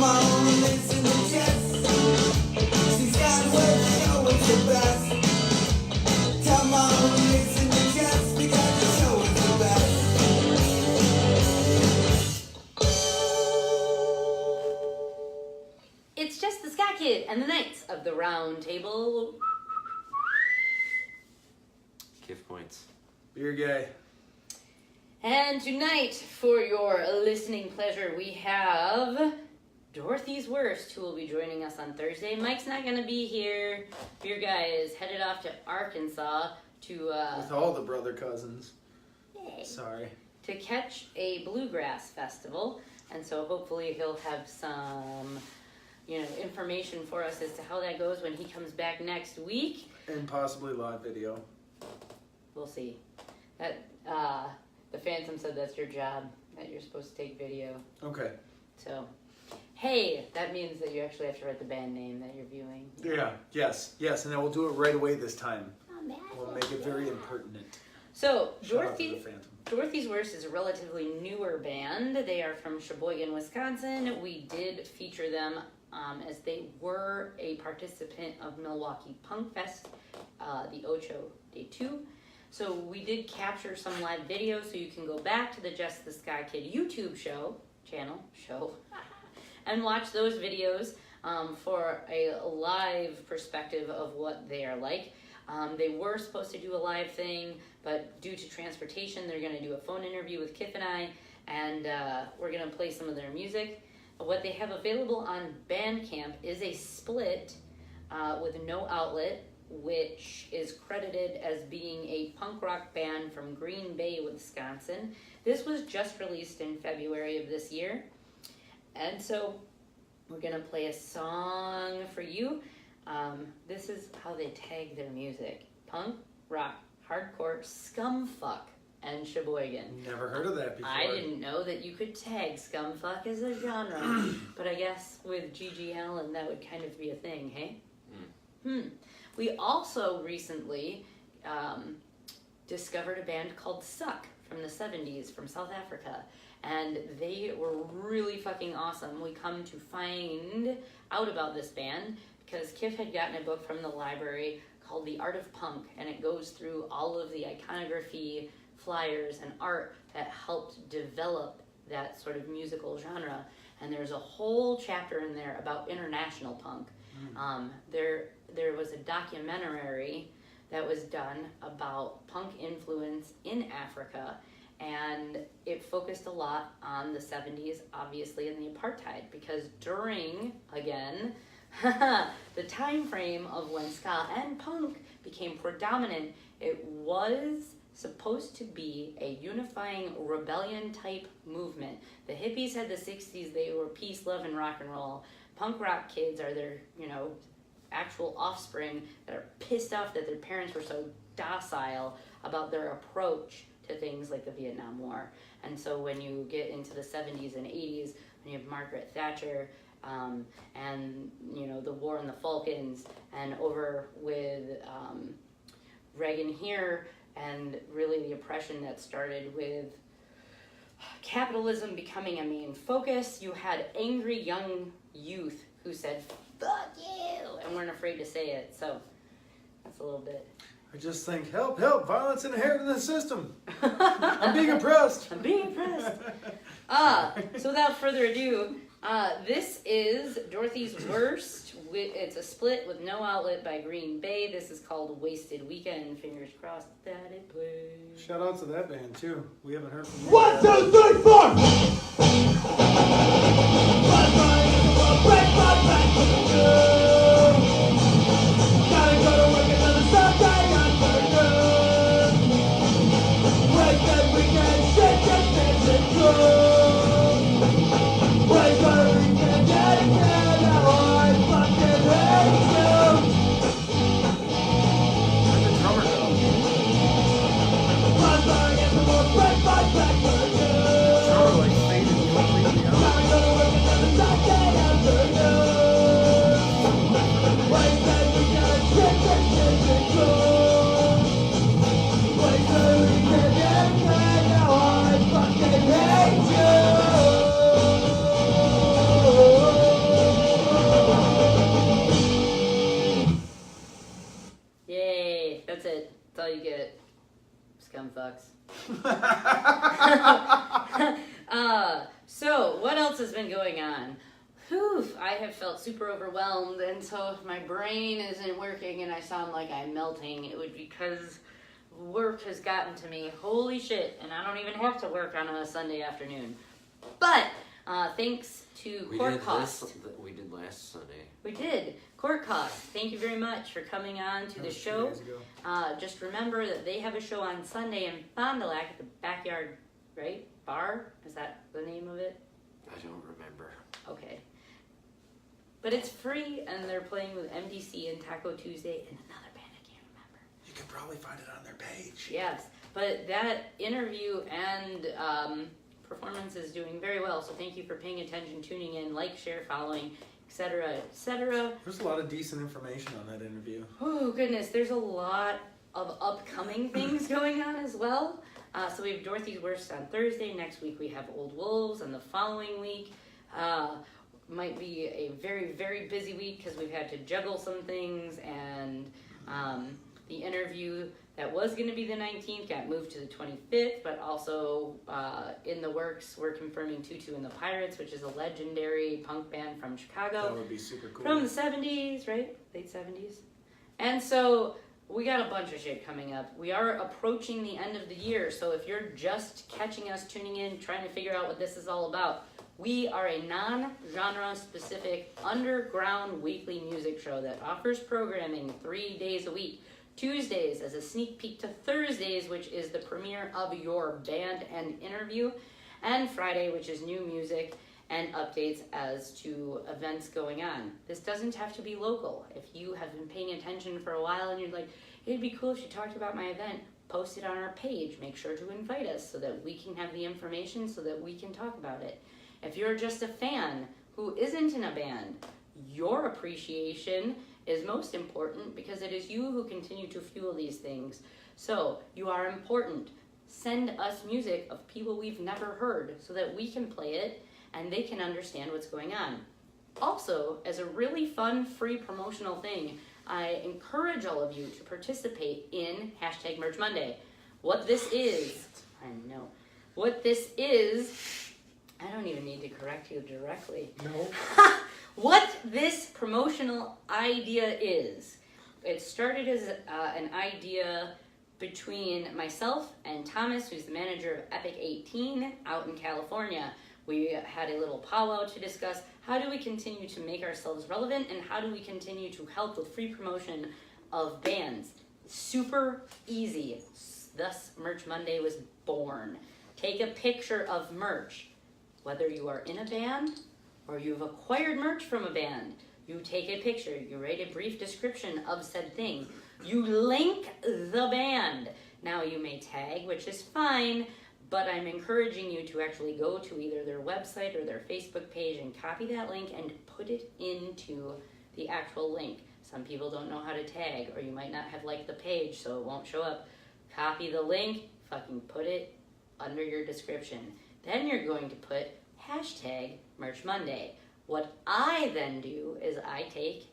Come on, listen to Jess. She's got her show, it's the best. Come on, listen to Jess, because the show is the best. It's just the Sky Kid and the Knights of the Round Table. Gift points. Beer guy. And tonight, for your listening pleasure, we have Dorthys Worst, who will be joining us on Thursday. Mike's not going to be here. Beer guy is headed off to Arkansas to With all the brother cousins. yay, Sorry. to catch a bluegrass festival. And so hopefully he'll have some, information for us as to how that goes when he comes back next week. And possibly live video. We'll see. That the Phantom said that's your job, that you're supposed to take video. Okay. So, hey, that means that you actually have to write the band name that you're viewing. Yeah. Yes. And I will do it right away this time. Oh, man. We'll make it very impertinent. So, Shout out to the Phantom. Dorthys Worst is a relatively newer band. They are from Sheboygan, Wisconsin. We did feature them as they were a participant of Milwaukee Punk Fest, the Ocho Day 2. So we did capture some live videos, so you can go back to the Just the Sky Kid YouTube channel, and watch those videos for a live perspective of what they are like. They were supposed to do a live thing, but due to transportation, they're going to do a phone interview with Kif and I, and we're going to play some of their music. What they have available on Bandcamp is a split with no outlet, which is credited as being a punk rock band from Green Bay, Wisconsin. This was just released in February of this year. And so we're going to play a song for you. This is how they tag their music. Punk, rock, hardcore, scumfuck, and Sheboygan. Never heard of that before. I didn't know that you could tag scumfuck as a genre, but I guess with G.G. Allen that would kind of be a thing, hey? We also recently discovered a band called Suck from the 70s from South Africa, and they were really fucking awesome. We come to find out about this band because Kif had gotten a book from the library called The Art of Punk, and it goes through all of the iconography, flyers, and art that helped develop that sort of musical genre. And there's a whole chapter in there about international punk. There was a documentary that was done about punk influence in Africa, and it focused a lot on the 70s, obviously, and the apartheid, because during, again, the time frame of when ska and punk became predominant, it was supposed to be a unifying rebellion type movement. The hippies had the 60s, they were peace, love, and rock and roll. Punk rock kids are their, actual offspring that are pissed off that their parents were so docile about their approach to things like the Vietnam War. And so when you get into the 70s and 80s, when you have Margaret Thatcher, and the war in the Falklands, and over with Reagan here, and really the oppression that started with capitalism becoming a main focus, you had angry young youth who said, "Fuck you," and weren't afraid to say it. So that's a little bit. I just think, help, violence inherent in the system. I'm being oppressed. So without further ado, this is Dorthys Worst. It's a split with no outlet by Green Bay. This is called Wasted Weekend. Fingers crossed that it plays. Shout out to that band too. We haven't heard from you. 1, 2, 3, 4. Gotta go to work another Sunday afternoon. Wasted weekend, shit just isn't true. Wasted weekend, yeah, now I fucking hate you. Where'd the drummer go? Run, run, get the more break my back for you. Drummer like faded completely out. Gotta go to work another Sunday afternoon. dumb fucks. So, what else has been going on? Whew, I have felt super overwhelmed, and so if my brain isn't working and I sound like I'm melting, it would be because work has gotten to me. Holy shit, and I don't even have to work on a Sunday afternoon. But, thanks to KOTRT. We did last Sunday. We did. KOTRT, thank you very much for coming on to the show. 2 days ago. Just remember that they have a show on Sunday in Fond du Lac at the Backyard, right? Bar? Is that the name of it? I don't remember. Okay. But it's free, and they're playing with MDC and Taco Tuesday and another band I can't remember. You can probably find it on their page. Yes, but that interview and performance is doing very well, so thank you for paying attention, tuning in, like, share, following, etc., etc. There's a lot of decent information on that interview. Oh, goodness, there's a lot of upcoming things going on as well. So we have Dorthys Worst on Thursday. Next week we have Old Wolves, and the following week might be a very, very busy week because we've had to juggle some things, and the interview that was going to be the 19th got moved to the 25th, but also in the works, we're confirming Tutu and the Pirates, which is a legendary punk band from Chicago. That would be super cool. From the 70s, right? Late 70s. And so we got a bunch of shit coming up. We are approaching the end of the year, so if you're just catching us, tuning in, trying to figure out what this is all about, we are a non-genre specific underground weekly music show that offers programming 3 days a week. Tuesdays as a sneak peek to Thursdays, which is the premiere of your band and interview, and Friday, which is new music and updates as to events going on. This doesn't have to be local. If you have been paying attention for a while and you're like, it'd be cool if you talked about my event, post it on our page. Make sure to invite us so that we can have the information so that we can talk about it. If you're just a fan who isn't in a band, your appreciation is most important because it is you who continue to fuel these things. So you are important. Send us music of people we've never heard so that we can play it and they can understand what's going on. Also, as a really fun, free promotional thing, I encourage all of you to participate in hashtag Merch Monday. What this is, I know. What this is, I don't even need to correct you directly. No. What this promotional idea is, it started as an idea between myself and Thomas, who's the manager of Epic 18 out in California. We had a little powwow to discuss how do we continue to make ourselves relevant and how do we continue to help with free promotion of bands. Super easy. Thus, Merch Monday was born. Take a picture of merch. Whether you are in a band or you've acquired merch from a band, you take a picture, you write a brief description of said thing, you link the band. Now you may tag, which is fine, but I'm encouraging you to actually go to either their website or their Facebook page and copy that link and put it into the actual link. Some people don't know how to tag, or you might not have liked the page, so it won't show up. Copy the link, fucking put it under your description. Then you're going to put hashtag Merch Monday. What I then do is I take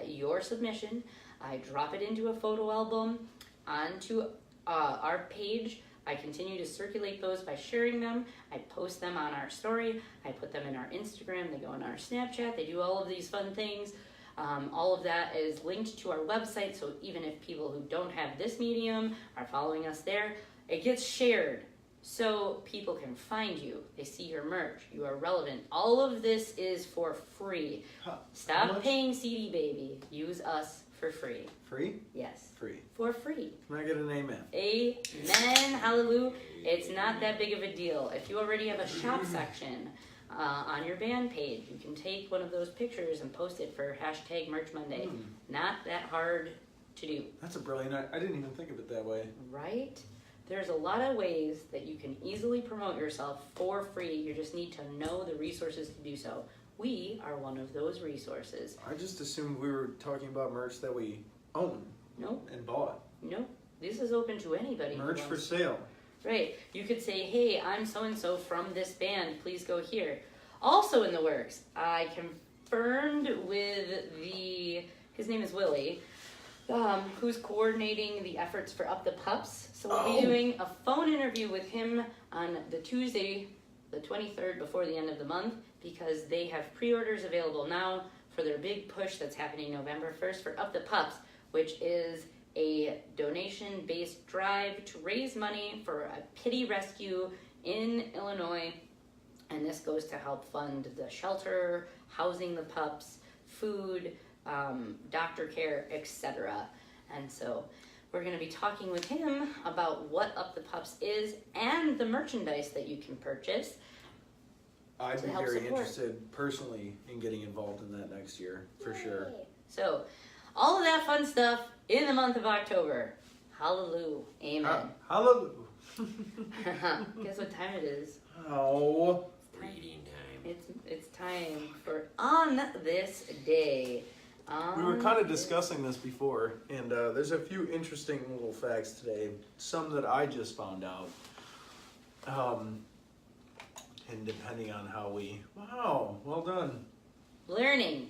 your submission, I drop it into a photo album onto our page. I continue to circulate those by sharing them. I post them on our story. I put them in our Instagram. They go in our Snapchat. They do all of these fun things. All of that is linked to our website, so even if people who don't have this medium are following us there, it gets shared so people can find you. They see your merch. You are relevant. All of this is for free. Stop paying CD Baby. Use us for free. Free? Yes. Free. For free. Can I get an amen? Amen. Hallelujah. It's not that big of a deal. If you already have a shop section on your band page, you can take one of those pictures and post it for hashtag Merch Monday. Not that hard to do. That's a brilliant idea. I didn't even think of it that way. Right? There's a lot of ways that you can easily promote yourself for free. You just need to know the resources to do so. We are one of those resources. I just assumed we were talking about merch that we own. Nope. And bought. Nope. This is open to anybody. Merch for sale. Right. You could say, hey, I'm so-and-so from this band. Please go here. Also in the works, I confirmed with his name is Willie, who's coordinating the efforts for Up the Pups. So we'll be Oh. doing a phone interview with him on the Tuesday, the 23rd, before the end of the month, because they have pre-orders available now for their big push that's happening November 1st for Up the Pups, which is a donation-based drive to raise money for a pity rescue in Illinois. And this goes to help fund the shelter, housing the pups, food, doctor care, etc. And so we're going to be talking with him about what Up the Pups is and the merchandise that you can purchase. I'd To be help very support. interested personally in getting involved in that next year, for sure. So all of that fun stuff in the month of October. Hallelujah. Amen. Hallelujah. Guess what time it is? Oh. Reading time. It's time for On This Day. We were kind of On this- discussing this before, and there's a few interesting little facts today. Some that I just found out. And depending on how we... Wow, well done. Learning.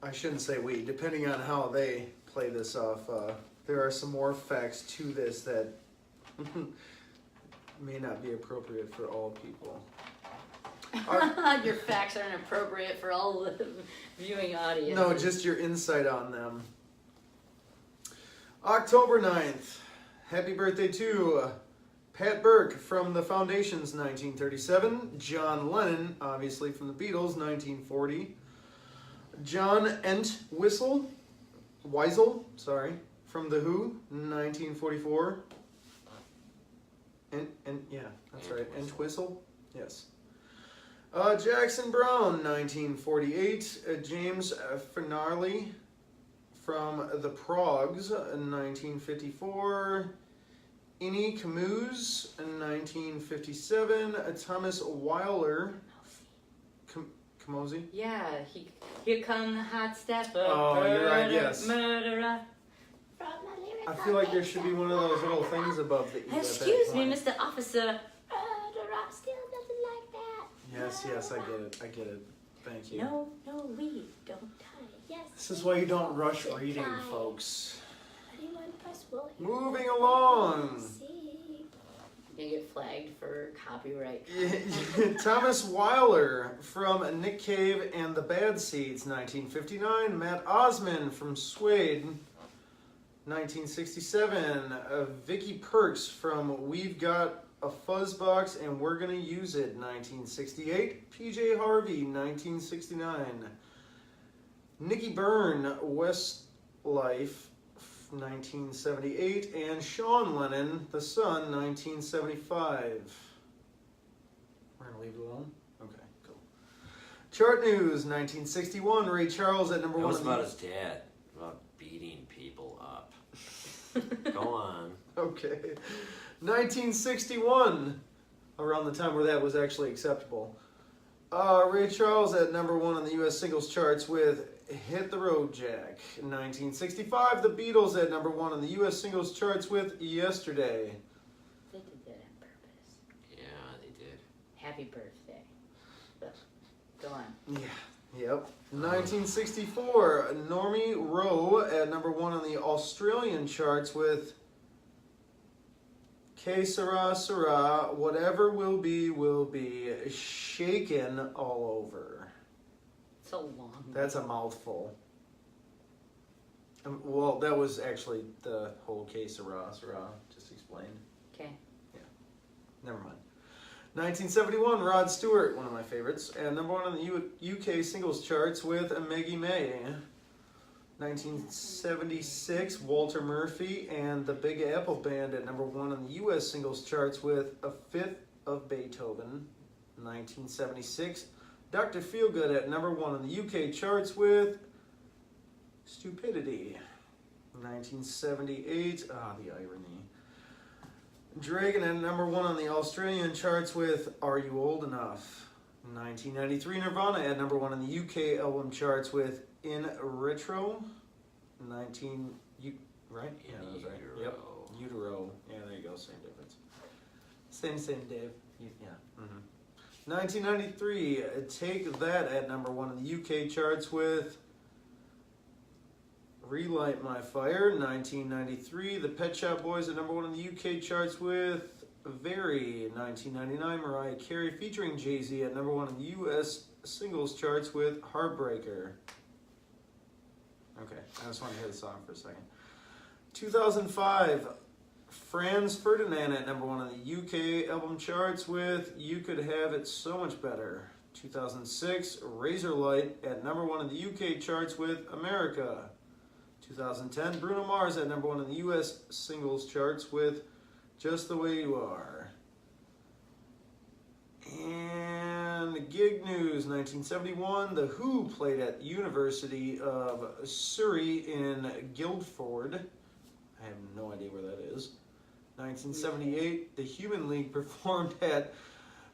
I shouldn't say we. Depending on how they play this off, there are some more facts to this that may not be appropriate for all people. Your facts aren't appropriate for all the viewing audience. No, just your insight on them. October 9th. Happy birthday to Pat Burke from the Foundations, 1937. John Lennon, obviously from the Beatles, 1940. John Weisel, from The Who, 1944. And yeah, that's right. Entwistle, yes. Jackson Browne, 1948. James Finarley from The Progs, 1954. Innie Camus, 1957. Thomas Weiler, Camosi. Yeah, here come the hot stepper. Oh, you're right, yes. Murderer. I feel like there should be one of those little things above the E. at that Excuse me, point. Mr. Officer. Murderer still doesn't like that. Yes, I get it. Thank you. No, we don't. Yes. This is why you don't rush reading, folks. Anyone press will hear Moving what along. see. You get flagged for copyright. Thomas Weiler from Nick Cave and the Bad Seeds, 1959. Matt Osman from Suede, 1967. Vicky Perks from We've Got a Fuzzbox and We're Gonna Use It, 1968. PJ Harvey, 1969. Nikki Byrne, Westlife, 1978, and Sean Lennon, The Sun, 1975. We're gonna leave it alone? Okay, cool. Chart News, 1961, Ray Charles at number That one. was about his dad, about beating people up. Go on. Okay. 1961, around the time where that was actually acceptable. Ray Charles at number one on the U.S. singles charts with Hit the Road Jack. 1965, the Beatles at number one on the U.S. singles charts with Yesterday. They did that on purpose. Yeah, they did. Happy birthday. But, go on. Yeah, yep. 1964, Normie Rowe at number one on the Australian charts with Que Sera Sera, Whatever Will Be, Shaken All Over. It's a long. That's a mouthful. Well, that was actually the whole Que Sera Sera, just explained. Okay. Never mind. 1971, Rod Stewart, one of my favorites, and number one on the UK singles charts with Maggie May. 1976, Walter Murphy and the Big Apple Band at number one on the US singles charts with A Fifth of Beethoven. 1976, Dr. Feelgood at number one on the UK charts with Stupidity. 1978, the irony. Dragon at number one on the Australian charts with Are You Old Enough? 1993, Nirvana at number one on the UK album charts with In Retro. Right? Yeah, that was right. Yep. Utero. Yeah, there you go. Same difference. Same, Dave. Yeah. Mm-hmm. 1993, Take That at number one on the UK charts with Relight My Fire, 1993. The Pet Shop Boys at number 1 in the UK charts with Very, 1999. Mariah Carey featuring Jay-Z at number 1 in the US singles charts with Heartbreaker. Okay, I just want to hear the song for a second. 2005, Franz Ferdinand at number 1 in the UK album charts with You Could Have It So Much Better. 2006, Razorlight at number 1 in the UK charts with America. 2010, Bruno Mars at number 1 in the US singles charts with Just the Way You Are. And gig news, 1971, The Who played at University of Surrey in Guildford. I have no idea where that is. 1978, The Human League performed at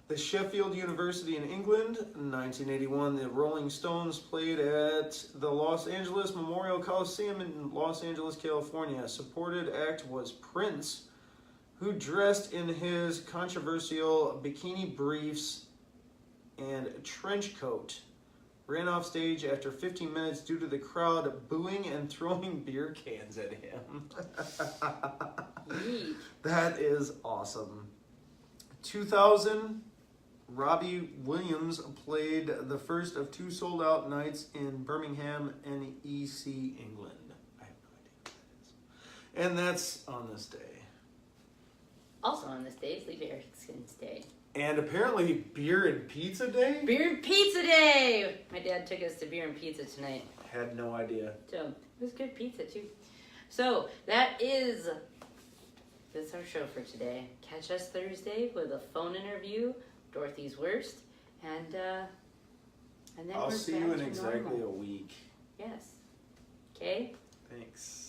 the Sheffield University in England. 1981, the Rolling Stones played at the Los Angeles Memorial Coliseum in Los Angeles, California. Supported act was Prince, who dressed in his controversial bikini briefs and trench coat, ran off stage after 15 minutes due to the crowd booing and throwing beer cans at him. Yeet. That is awesome. 2000, Robbie Williams played the first of 2 sold-out nights in Birmingham, NEC, England. I have no idea what that is. And that's on this day. Also on this day is Leif Erikson's Day. And apparently Beer and Pizza Day? Beer and Pizza Day! My dad took us to Beer and Pizza tonight. Had no idea. So, it was good pizza too. So, that's our show for today. Catch us Thursday with a phone interview, Dorthys Worst, and then I'll we're see back you in to exactly normal. a week. Yes. Okay? Thanks.